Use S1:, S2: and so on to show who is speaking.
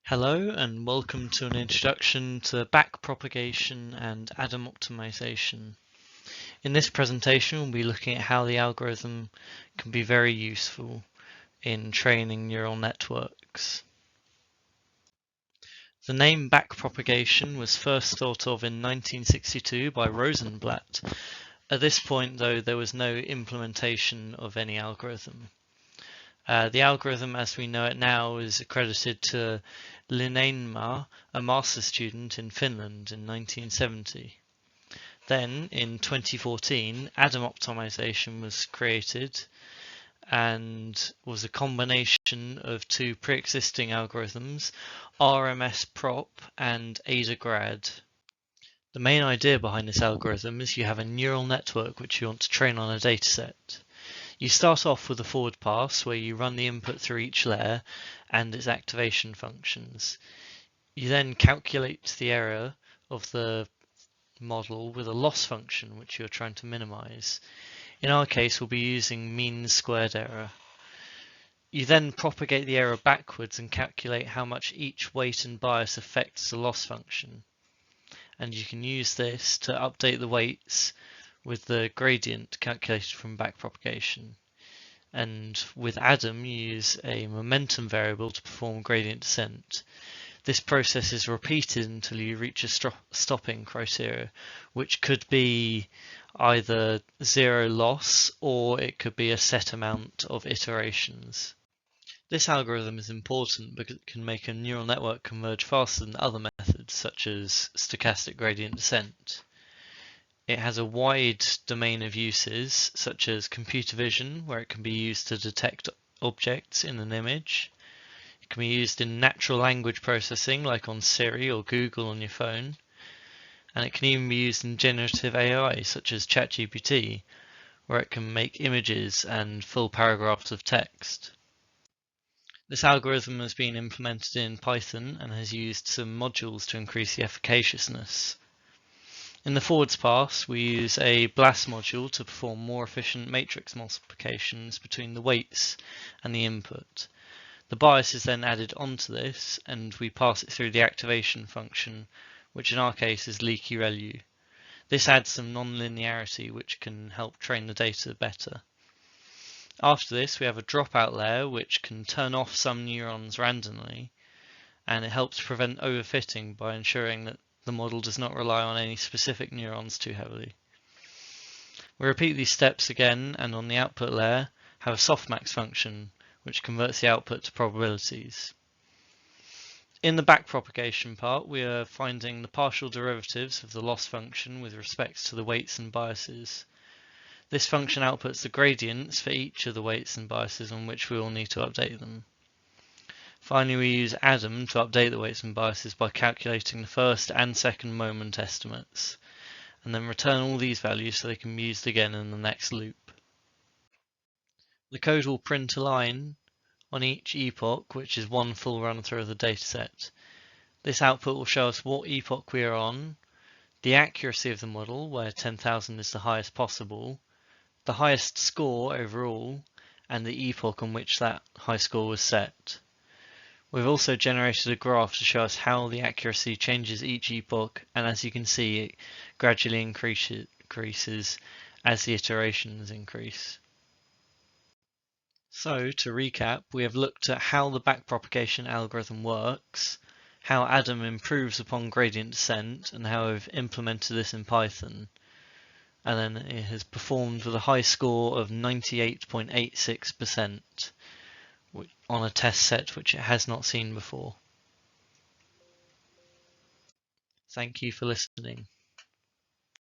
S1: Hello and welcome to an introduction to backpropagation and Adam optimization. In this presentation we'll be looking at how the algorithm can be very useful in training neural networks. The name backpropagation was first thought of in 1962 by Rosenblatt. At this point though there was no implementation of any algorithm. The algorithm as we know it now is accredited to Linnainmaa, a master's student in Finland in 1970. Then in 2014 Adam optimization was created and was a combination of two pre-existing algorithms, RMS-prop and ADA-grad. The main idea behind this algorithm is you have a neural network which you want to train on a dataset. You start off with a forward pass where you run the input through each layer and its activation functions. You then calculate the error of the model with a loss function which you're trying to minimize. In our case we'll be using mean squared error. You then propagate the error backwards and calculate how much each weight and bias affects the loss function. And you can use this to update the weights with the gradient calculated from backpropagation. And with Adam you use a momentum variable to perform gradient descent. This process is repeated until you reach a stopping criteria, which could be either zero loss or it could be a set amount of iterations. This algorithm is important because it can make a neural network converge faster than other methods such as stochastic gradient descent. It has a wide domain of uses, such as computer vision, where it can be used to detect objects in an image. It can be used in natural language processing, like on Siri or Google on your phone. And it can even be used in generative AI, such as ChatGPT, where it can make images and full paragraphs of text. This algorithm has been implemented in Python and has used some modules to increase the efficaciousness. In the forwards pass, we use a BLAST module to perform more efficient matrix multiplications between the weights and the input. The bias is then added onto this and we pass it through the activation function, which in our case is leaky ReLU. This adds some non-linearity which can help train the data better. After this we have a dropout layer which can turn off some neurons randomly, and it helps prevent overfitting by ensuring that the model does not rely on any specific neurons too heavily. We repeat these steps again and on the output layer have a softmax function which converts the output to probabilities. In the backpropagation part we are finding the partial derivatives of the loss function with respect to the weights and biases. This function outputs the gradients for each of the weights and biases on which we will need to update them. Finally, we use Adam to update the weights and biases by calculating the first and second moment estimates, and then return all these values so they can be used again in the next loop. The code will print a line on each epoch, which is one full run through of the dataset. This output will show us what epoch we are on, the accuracy of the model, where 10,000 is the highest possible, the highest score overall, and the epoch on which that high score was set. We've also generated a graph to show us how the accuracy changes each epoch, and as you can see it gradually increases as the iterations increase. So to recap, we have looked at how the backpropagation algorithm works, how Adam improves upon gradient descent, and how we've implemented this in Python. And then it has performed with a high score of 98.86%. On a test set which it has not seen before. Thank you for listening.